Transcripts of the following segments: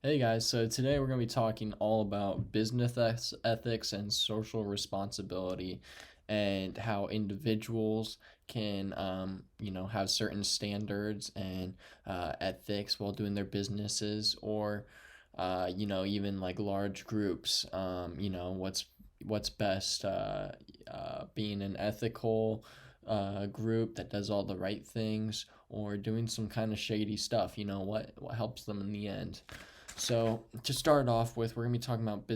Hey guys, so today we're going to be talking all about ethics and social responsibility and how individuals can, have certain standards and ethics while doing their businesses or, even like large groups, what's best, being an ethical group that does all the right things or doing some kind of shady stuff, what helps them in the end. So, to start off with, we're going to be talking about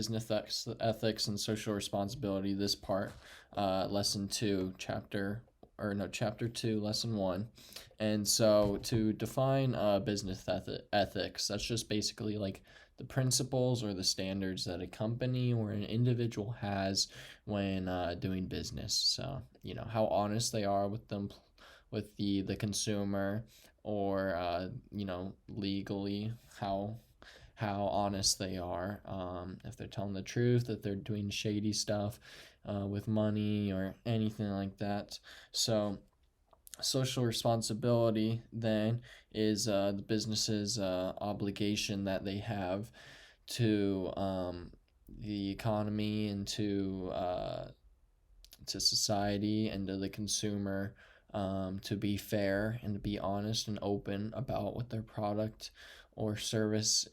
ethics and social responsibility. This part, lesson two, chapter two, lesson one. And so, to define ethics, that's just basically like the principles or the standards that a company or an individual has when doing business. So, how honest they are with them, with the consumer, or legally how honest they are, if they're telling the truth, if they're doing shady stuff with money or anything like that. So, social responsibility then is the business's obligation that they have to the economy and to society and to the consumer, to be fair and to be honest and open about what their product or service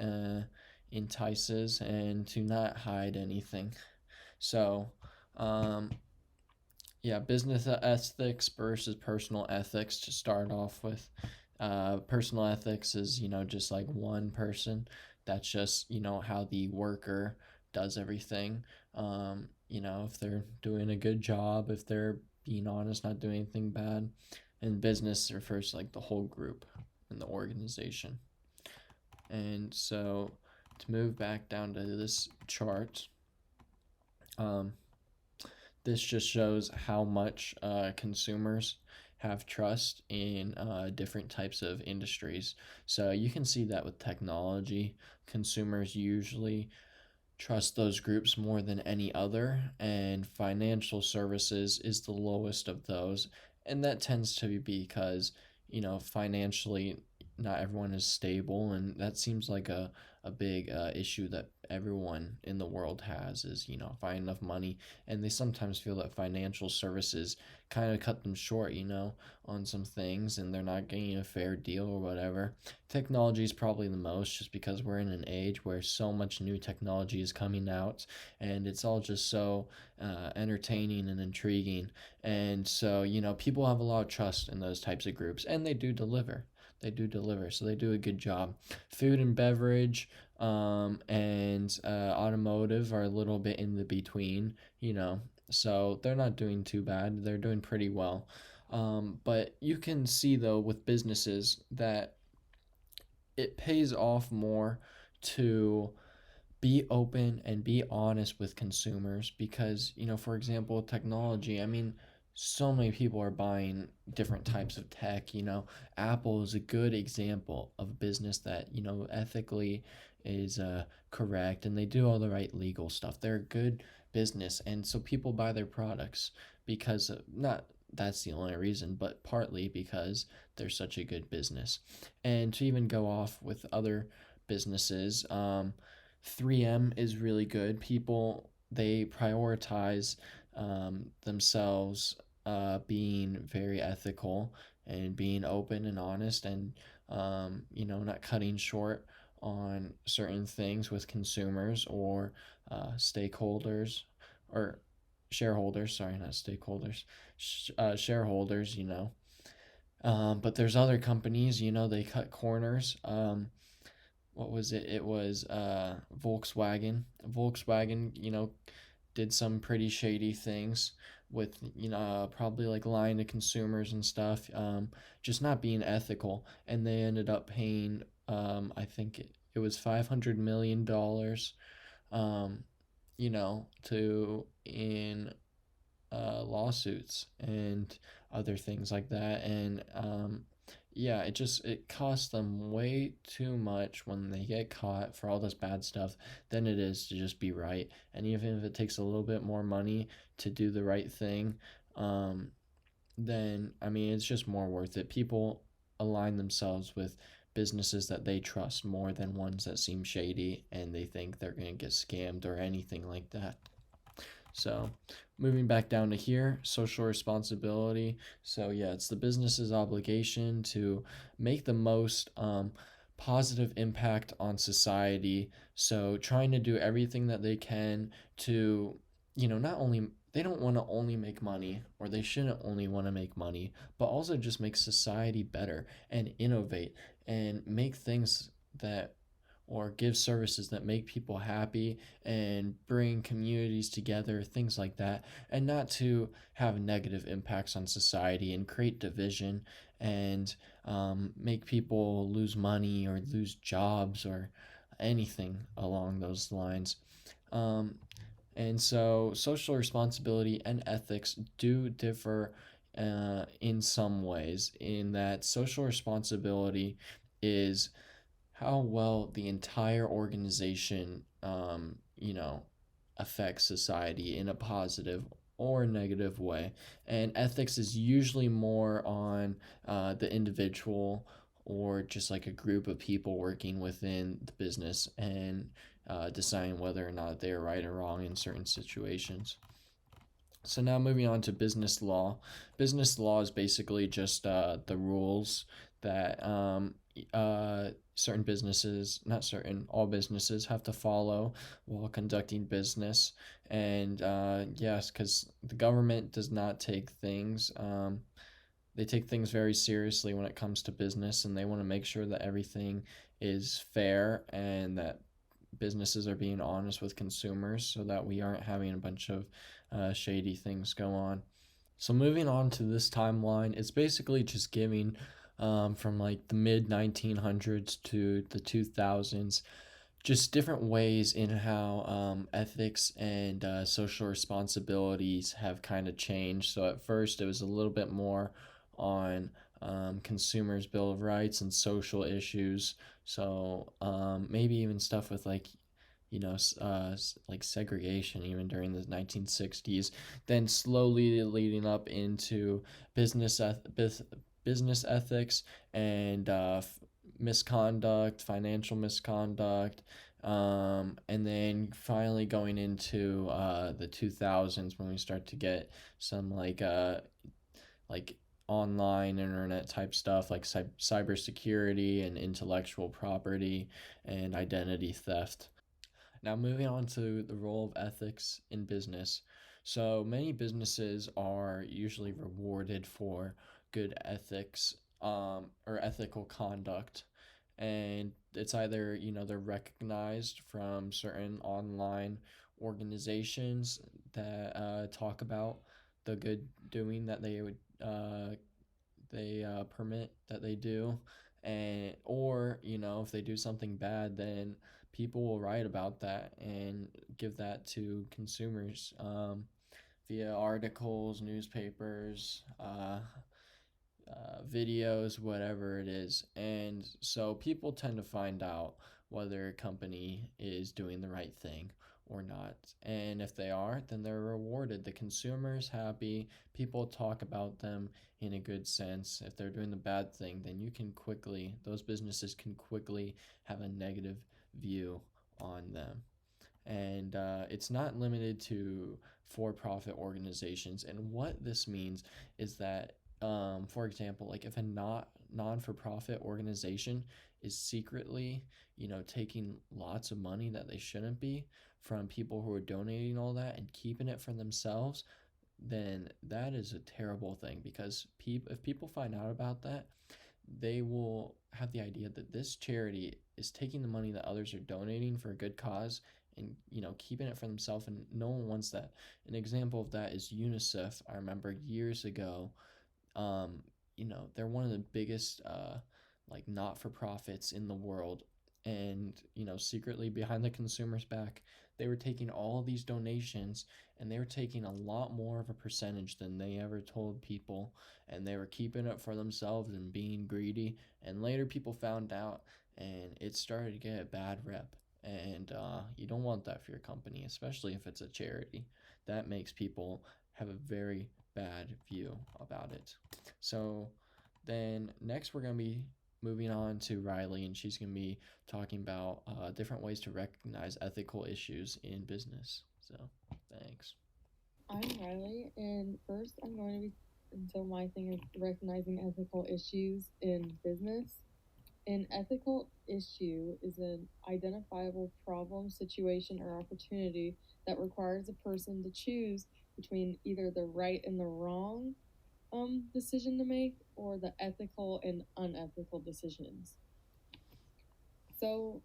entices, and to not hide anything. So, um, yeah, business ethics versus personal ethics to start off with. Personal ethics is, just like one person. That's just, how the worker does everything. If they're doing a good job, if they're being honest, not doing anything bad. And business refers to like the whole group and the organization. And so to move back down to this chart, um, this just shows how much consumers have trust in different types of industries. So you can see that with technology, consumers usually trust those groups more than any other, and financial services is the lowest of those. And that tends to be because, financially, not everyone is stable, and that seems like a big issue that everyone in the world has is, find enough money. And they sometimes feel that financial services kind of cut them short, on some things, and they're not getting a fair deal or whatever. Technology is probably the most, just because we're in an age where so much new technology is coming out, and it's all just so entertaining and intriguing. And so, people have a lot of trust in those types of groups, and they do deliver. They do deliver, so they do a good job. Food and beverage, and automotive are a little bit in the between, so they're not doing too bad. They're doing pretty well. But you can see, though, with businesses that it pays off more to be open and be honest with consumers because, for example, technology, I mean, so many people are buying different types of tech. Apple is a good example of a business that, ethically is correct, and they do all the right legal stuff. They're a good business, and so people buy their products because not that's the only reason, but partly because they're such a good business. And to even go off with other businesses, 3M is really good. People, they prioritize themselves being very ethical and being open and honest, and not cutting short on certain things with consumers or stakeholders, or shareholders. Sorry, not stakeholders. Shareholders. But there's other companies. They cut corners. What was it? It was Volkswagen. Volkswagen, did some pretty shady things with, probably like lying to consumers and stuff, just not being ethical. And they ended up paying, I think it was $500 million, to in lawsuits and other things like that. And yeah, it costs them way too much when they get caught for all this bad stuff than it is to just be right. And even if it takes a little bit more money to do the right thing, then I mean it's just more worth it. People align themselves with businesses that they trust more than ones that seem shady and they think they're going to get scammed or anything like that. So, moving back down to here, social responsibility. So, yeah, it's the business's obligation to make the most positive impact on society. So, trying to do everything that they can to, not only they don't want to only make money, or they shouldn't only want to make money, but also just make society better and innovate and make things that or give services that make people happy and bring communities together, things like that, and not to have negative impacts on society and create division and make people lose money or lose jobs or anything along those lines. Um, and so, social responsibility and ethics do differ in some ways, in that social responsibility is how well the entire organization, affects society in a positive or negative way. And ethics is usually more on the individual or just like a group of people working within the business and deciding whether or not they're right or wrong in certain situations. So now moving on to business law. Business law is basically just the rules that certain businesses, not certain, all businesses have to follow while conducting business. And yes, because the government does not take things, they take things very seriously when it comes to business, and they want to make sure that everything is fair and that businesses are being honest with consumers so that we aren't having a bunch of shady things go on. So moving on to this timeline, it's basically just giving from like the mid 1900s to the 2000s, just different ways in how ethics and social responsibilities have kind of changed. So at first, it was a little bit more on consumers' bill of rights and social issues. So maybe even stuff with like like segregation even during the 1960s, then slowly leading up into business business ethics and misconduct, financial misconduct, and then finally going into the 2000s when we start to get some like online internet type stuff like cybersecurity and intellectual property and identity theft. Now, moving on to the role of ethics in business. So, many businesses are usually rewarded for good ethics or ethical conduct. And it's either, they're recognized from certain online organizations that talk about the good doing that they permit that they do, and or if they do something bad, then people will write about that and give that to consumers via articles, newspapers, videos, whatever it is. And so people tend to find out whether a company is doing the right thing or not. And if they are, then they're rewarded. The consumer's happy. People talk about them in a good sense. If they're doing the bad thing, then those businesses can quickly have a negative view on them. And it's not limited to for profit organizations. And what this means is that, for example, like if a not non for profit organization is secretly, taking lots of money that they shouldn't be from people who are donating all that and keeping it for themselves, then that is a terrible thing because if people find out about that, they will have the idea that this charity is taking the money that others are donating for a good cause and keeping it for themselves, and no one wants that. An example of that is UNICEF. I remember years ago, um, they're one of the biggest like not-for-profits in the world, and secretly behind the consumer's back, they were taking all these donations and they were taking a lot more of a percentage than they ever told people, and they were keeping it for themselves and being greedy. And later people found out, and it started to get a bad rep. And you don't want that for your company, especially if it's a charity. That makes people have a very bad view about it. So then next we're going to be moving on to Riley, and she's going to be talking about different ways to recognize ethical issues in business. So, thanks. I'm Riley, and first I'm going to be until my thing is recognizing ethical issues in business. An ethical issue is an identifiable problem, situation, or opportunity that requires a person to choose between either the right and the wrong decision to make or the ethical and unethical decisions. So,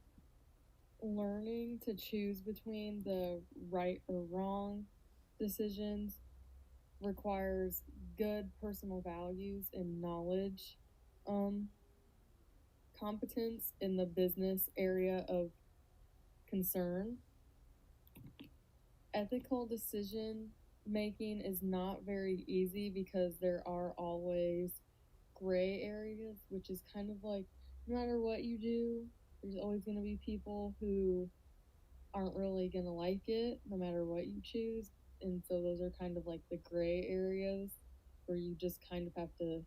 learning to choose between the right or wrong decisions requires good personal values and knowledge, um, competence in the business area of concern. Ethical decision making is not very easy because there are always gray areas, which is kind of like no matter what you do, there's always going to be people who aren't really going to like it no matter what you choose. And so those are kind of like the gray areas where you just kind of have to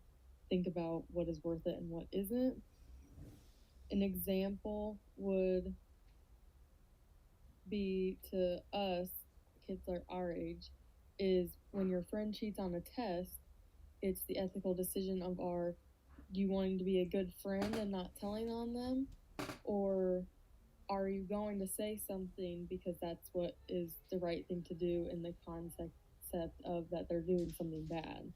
think about what is worth it and what isn't. An example would be to us, kids are our age, is when your friend cheats on a test, it's the ethical decision of our you wanting to be a good friend and not telling on them, or are you going to say something because that's what is the right thing to do in the concept of that they're doing something bad?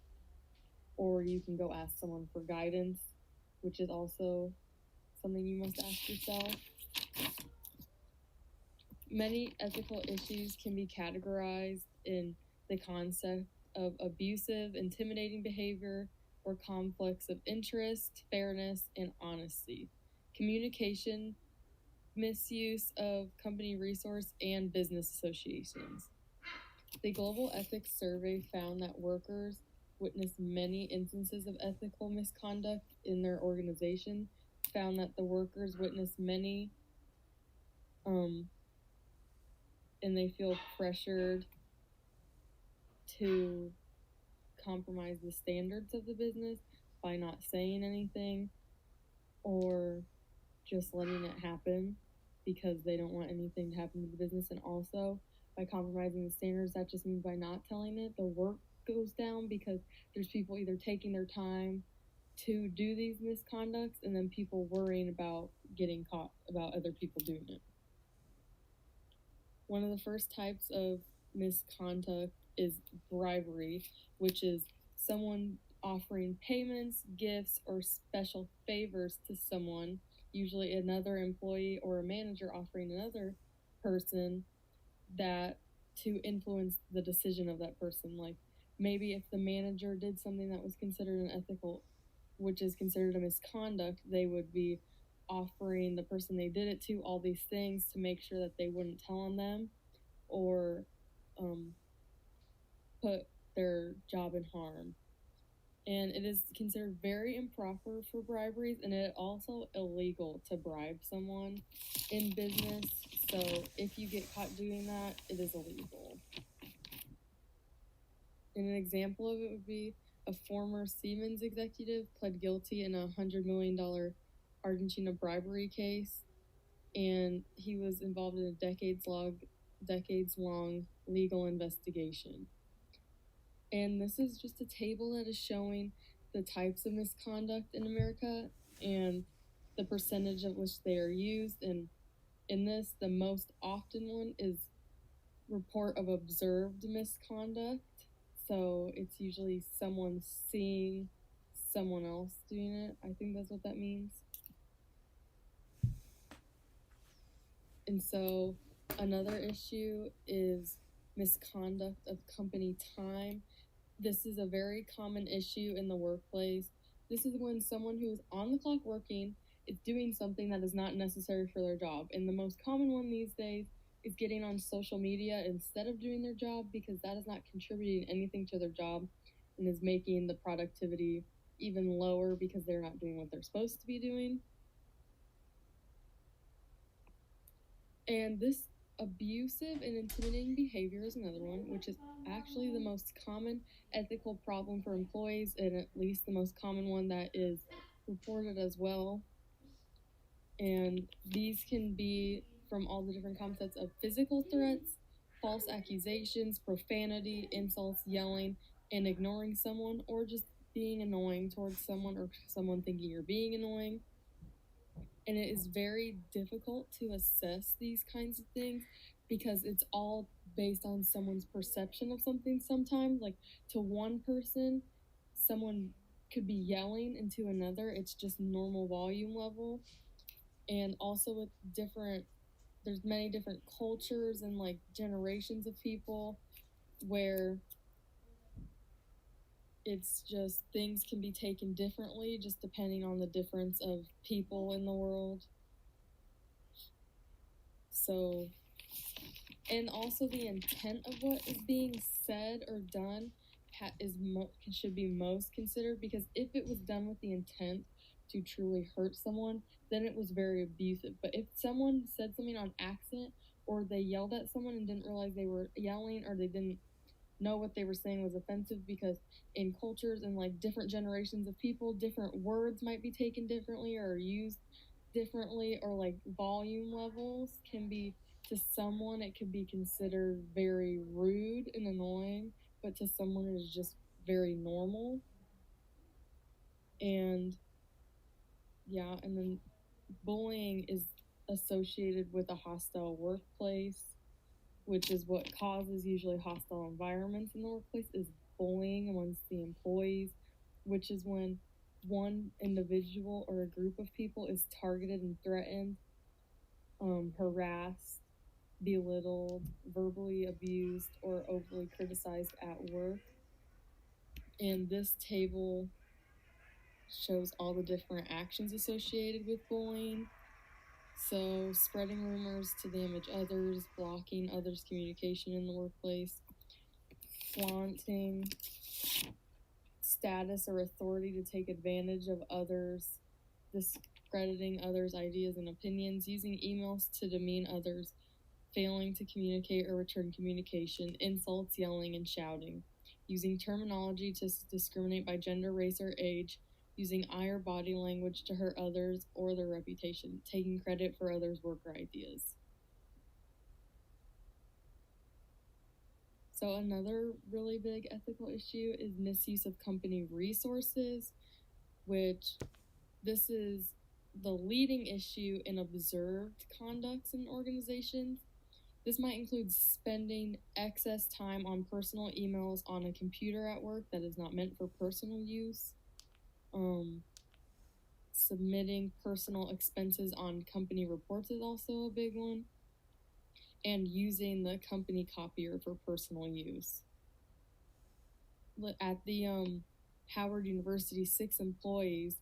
Or you can go ask someone for guidance, which is also something you must ask yourself. Many ethical issues can be categorized in the concept of abusive, intimidating behavior, or conflicts of interest, fairness, and honesty, communication, misuse of company resource, and business associations. The Global Ethics Survey found that workers witness many instances of ethical misconduct in their organization, found that the workers witness many and they feel pressured to compromise the standards of the business by not saying anything or just letting it happen because they don't want anything to happen to the business. And also by compromising the standards, that just means by not telling it, the work goes down because there's people either taking their time to do these misconducts and then people worrying about getting caught about other people doing it. One of the first types of misconduct is bribery, which is someone offering payments, gifts, or special favors to someone, usually another employee or a manager offering another person that to influence the decision of that person. Like maybe if the manager did something that was considered unethical, which is considered a misconduct, they would be offering the person they did it to all these things to make sure that they wouldn't tell on them or put their job in harm. And it is considered very improper for briberies, and it also illegal to bribe someone in business. So if you get caught doing that, it is illegal. And an example of it would be a former Siemens executive pled guilty in a $100 million Argentina bribery case, and he was involved in a decades-long legal investigation. And this is just a table that is showing the types of misconduct in America and the percentage of which they are used. And in this, the most often one is report of observed misconduct. So it's usually someone seeing someone else doing it. I think that's what that means. And so another issue is misconduct of company time. This is a very common issue in the workplace. This is when someone who is on the clock working is doing something that is not necessary for their job. And the most common one these days is getting on social media instead of doing their job because that is not contributing anything to their job and is making the productivity even lower because they're not doing what they're supposed to be doing. And this abusive and intimidating behavior is another one, which is actually the most common ethical problem for employees and at least the most common one that is reported as well. And these can be from all the different concepts of physical threats, false accusations, profanity, insults, yelling, and ignoring someone, or just being annoying towards someone or someone thinking you're being annoying. And it is very difficult to assess these kinds of things because it's all based on someone's perception of something sometimes. Like to one person, someone could be yelling, and to another, it's just normal volume level. And also with there's many different cultures and like generations of people where it's just things can be taken differently just depending on the difference of people in the world. So, and also the intent of what is being said or done should be most considered, because if it was done with the intent to truly hurt someone, then it was very abusive. But if someone said something on accident, or they yelled at someone and didn't realize they were yelling, or they didn't know what they were saying was offensive, because in cultures and like different generations of people, different words might be taken differently or used differently, or like volume levels can be, to someone it could be considered very rude and annoying, but to someone it is just very normal. And yeah, and then bullying is associated with a hostile workplace, which is what causes usually hostile environments in the workplace, is bullying amongst the employees, which is when one individual or a group of people is targeted and threatened, harassed, belittled, verbally abused, or overly criticized at work. And this table shows all the different actions associated with bullying. So, spreading rumors to damage others, blocking others' communication in the workplace, flaunting status or authority to take advantage of others, discrediting others' ideas and opinions, using emails to demean others, failing to communicate or return communication, insults, yelling, and shouting, using terminology to discriminate by gender, race, or age, using eye or body language to hurt others or their reputation, taking credit for others' work or ideas. So another really big ethical issue is misuse of company resources, which this is the leading issue in observed conducts in organizations. This might include spending excess time on personal emails on a computer at work that is not meant for personal use, submitting personal expenses on company reports is also a big one, and using the company copier for personal use. At the Howard University, 6 employees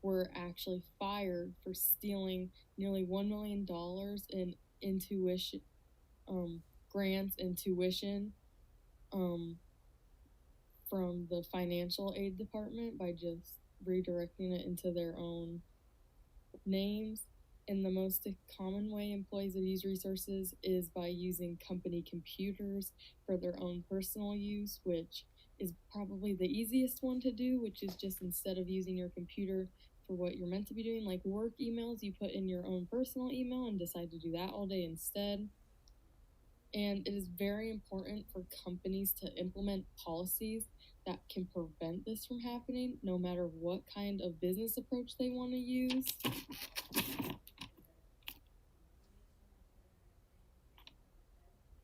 were actually fired for stealing nearly $1 million in intuition grants and tuition from the financial aid department by just redirecting it into their own names. And the most common way employees abuse resources is by using company computers for their own personal use, which is probably the easiest one to do, which is just, instead of using your computer for what you're meant to be doing, like work emails, you put in your own personal email and decide to do that all day instead. And it is very important for companies to implement policies that can prevent this from happening, no matter what kind of business approach they want to use.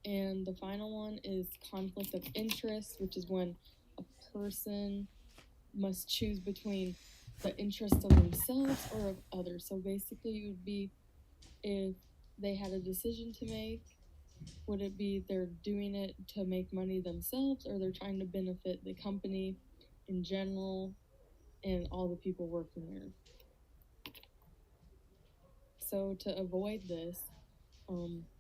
And the final one is conflict of interest, which is when a person must choose between the interest of themselves or of others. So basically, it would be, if they had a decision to make, would it be they're doing it to make money themselves, or they're trying to benefit the company in general and all the people working there? So to avoid this,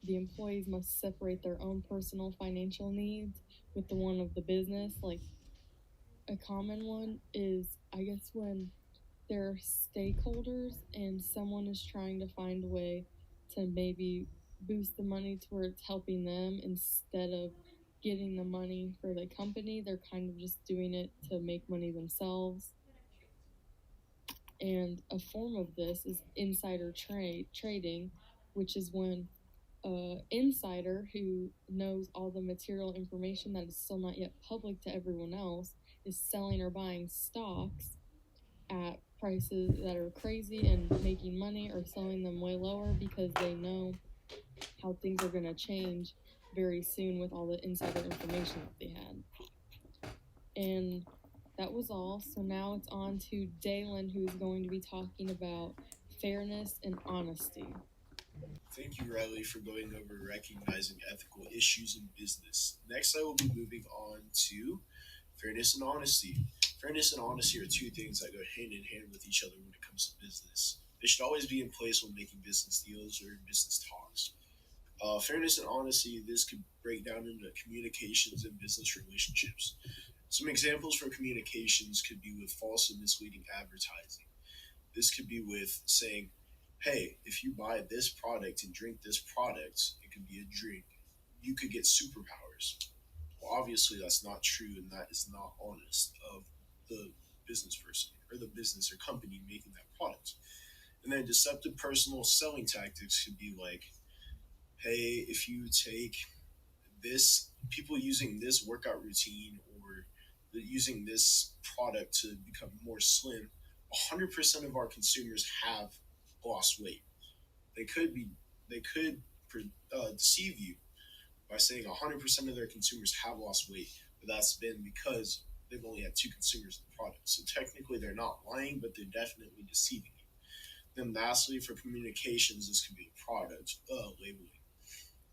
the employees must separate their own personal financial needs with the one of the business. Like a common one is, I guess, when there are stakeholders and someone is trying to find a way to maybe boost the money to where it's helping them instead of getting the money for the company. They're kind of just doing it to make money themselves. And a form of this is insider trading, which is when insider who knows all the material information that is still not yet public to everyone else is selling or buying stocks at prices that are crazy and making money, or selling them way lower because they know how things are going to change very soon with all the insider information that they had. And that was all. So now it's on to Dalen, who's going to be talking about fairness and honesty. Thank you, Riley, for going over recognizing ethical issues in business. Next, I will be moving on to fairness and honesty. Fairness and honesty are two things that go hand in hand with each other when it comes to business. They should always be in place when making business deals or business talks. Fairness and honesty, this could break down into communications and business relationships. Some examples for communications could be with false and misleading advertising. This could be with saying, hey, if you buy this product and drink this product, it could be a drink, you could get superpowers. Well, obviously, that's not true and that is not honest of the business person or the business or company making that product. And then deceptive personal selling tactics could be like, hey, if you take this, people using this workout routine or using this product to become more slim, 100% of our consumers have lost weight. They could be, they could deceive you by saying 100% of their consumers have lost weight, but that's been because they've only had two consumers of the product. So technically, they're not lying, but they're definitely deceiving you. Then, lastly, for communications, this could be product labeling.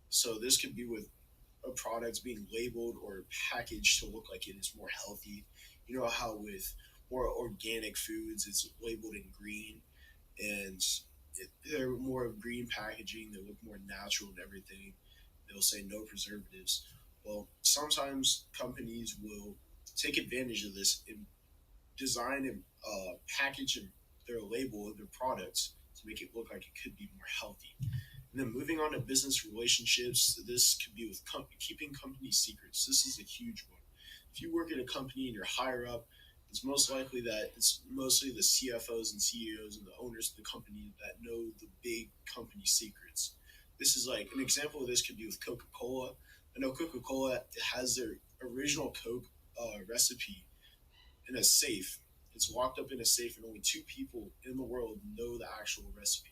So this could be with a product being labeled or packaged to look like it is more healthy. You know how with more organic foods, it's labeled in green, and they're more of green packaging. They look more natural and everything. They'll say no preservatives. Well, sometimes companies will take advantage of this and design and package their label of their products to make it look like it could be more healthy. And then moving on to business relationships, this could be with keeping company secrets. This is a huge one. If you work at a company and you're higher up, it's most likely that it's mostly the CFOs and CEOs and the owners of the company that know the big company secrets. This is like an example of this could be with Coca Cola. I know Coca Cola has their original Coke recipe in a safe. It's locked up in a safe, and only two people in the world know the actual recipe.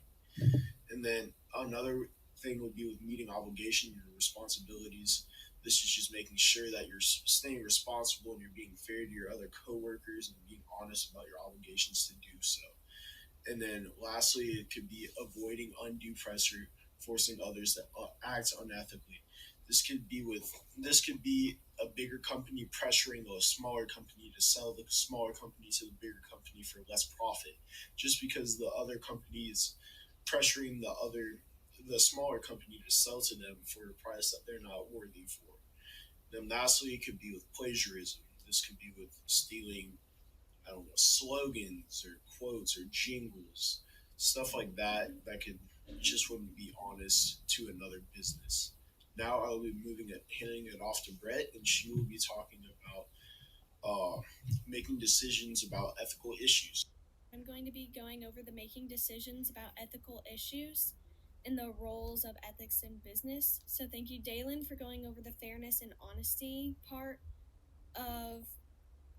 And then another thing would be with meeting obligation and responsibilities. This is just making sure that you're staying responsible and you're being fair to your other coworkers and being honest about your obligations to do so. And then lastly, it could be avoiding undue pressure, forcing others to act unethically. This could be a bigger company pressuring a smaller company to sell the smaller company to the bigger company for less profit, just because the other company is pressuring the smaller company to sell to them for a price that they're not worthy for. Then lastly, it could be with plagiarism. This could be with stealing, I don't know, slogans or quotes or jingles, stuff like that that could just wouldn't be honest to another business. Now I'll be handing it off to Brett, and she will be talking about making decisions about ethical issues. I'm going to be going over the making decisions about ethical issues and the roles of ethics in business. So, thank you, Dalen, for going over the fairness and honesty part of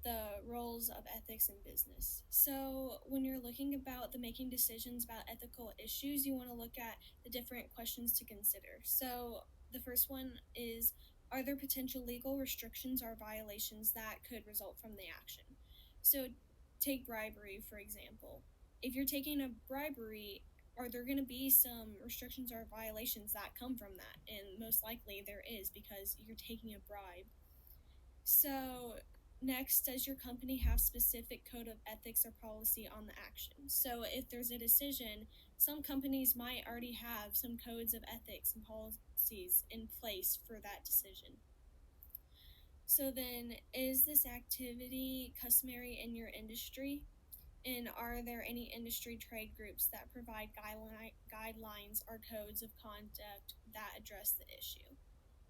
the roles of ethics in business. So, when you're looking about the making decisions about ethical issues, you want to look at the different questions to consider. So, the first one is, are there potential legal restrictions or violations that could result from the action? So, take bribery, for example. If you're taking a bribery, are there going to be some restrictions or violations that come from that? And most likely there is, because you're taking a bribe. So, next, does your company have specific code of ethics or policy on the action? So, if there's a decision, some companies might already have some codes of ethics and policies in place for that decision. So, then, is this activity customary in your industry? And are there any industry trade groups that provide guidelines or codes of conduct that address the issue?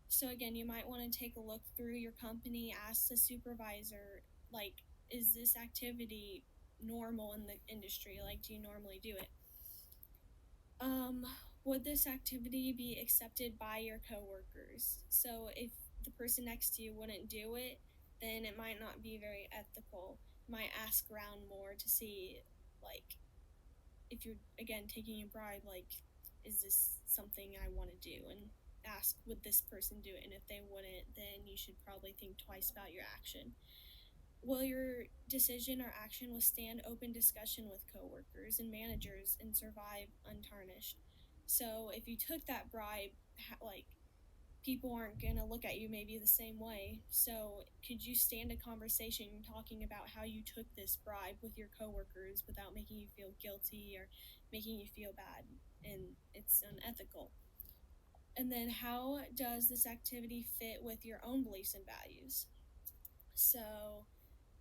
So again, you might want to take a look through your company, ask the supervisor, like, is this activity normal in the industry? Like, do you normally do it? Would this activity be accepted by your coworkers? So if the person next to you wouldn't do it, then it might not be very ethical. You might ask around more to see, like, if you're again taking a bribe, like, is this something I want to do? And ask, would this person do it? And if they wouldn't, then you should probably think twice about your action. Will your decision or action withstand open discussion with coworkers and managers and survive untarnished? So if you took that bribe, like, people aren't gonna look at you maybe the same way. So could you stand a conversation talking about how you took this bribe with your coworkers without making you feel guilty or making you feel bad and it's unethical? And then how does this activity fit with your own beliefs and values? So,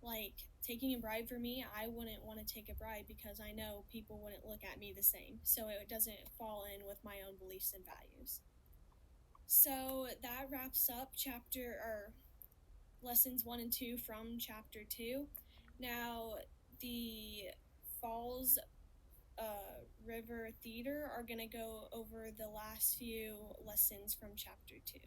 like, taking a bribe for me, I wouldn't want to take a bribe because I know people wouldn't look at me the same. So it doesn't fall in with my own beliefs and values. So that wraps up lessons 1 and 2 from chapter 2. Now, the Falls River Theater are going to go over the last few lessons from chapter 2.